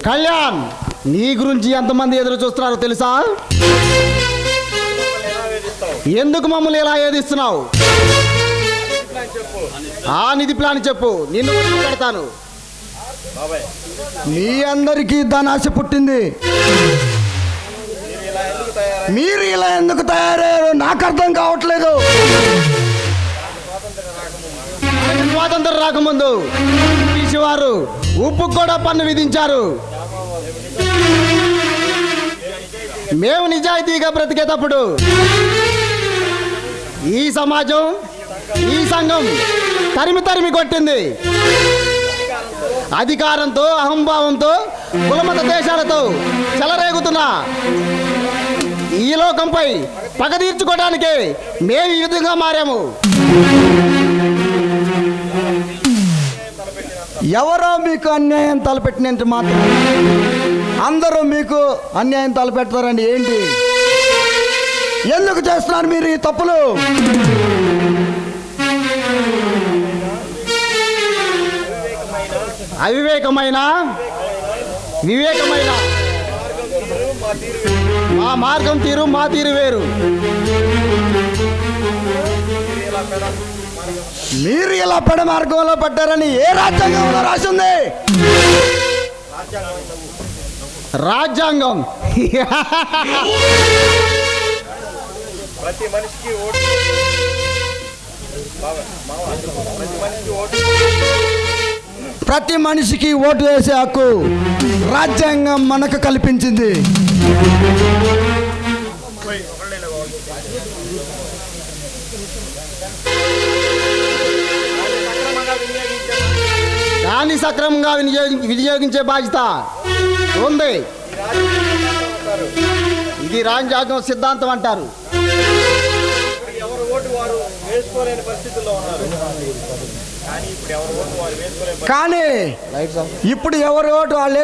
కళ్యాణ్, నీ గురించి ఎంతమంది ఎదురు చూస్తున్నారో తెలుసా? ఎందుకు మమ్మల్ని ఇలా ఏదిస్తున్నావు? ఆ నిధి ప్లాన్ చెప్పు, నిన్ను పెడతాను. మీ అందరికీ ధనాశ పుట్టింది. మీరు ఇలా ఎందుకు తయారయ్యారో నాకు అర్థం కావట్లేదు. స్వాతంత్రం రాకముందు బ్రిటిష్ వారు ఉప్పు కూడా పన్ను విధించారు. మేము నిజాయితీగా బ్రతికేటప్పుడు ఈ సమాజం, ఈ సంఘం తరిమి తరిమి కొట్టింది. అధికారంతో, అహంభావంతో, కులమత దేశాలతో చెలరేగుతున్న ఈ లోకంపై పగ తీర్చుకోవడానికి మేము ఈ విధంగా మారాము. ఎవరో మీకు అన్యాయం తలపెట్టినంత మాత్రం అందరూ మీకు అన్యాయం తలపెడతారండి? ఏంటి, ఎందుకు చేస్తున్నారు మీరు ఈ తప్పులు? అవివేకమైన, వివేకమైన మా మార్గం తీరు, మా తీరు వేరు. మీరు ఇలా పెడ మార్గంలో పడ్డారని ఏ రాజ్యాంగంలో రాసింది? రాజ్యాంగం ప్రతి మనిషికి ఓటు వేసే హక్కు రాజ్యాంగం మనకు కల్పించింది. దాన్ని సక్రమంగా వినియోగించే బాధ్యత ఉంది. ఇది రాజ్యాంగం సిద్ధాంతం అంటారు. కానీ ఇప్పుడు ఎవరి ఓటు వాళ్ళే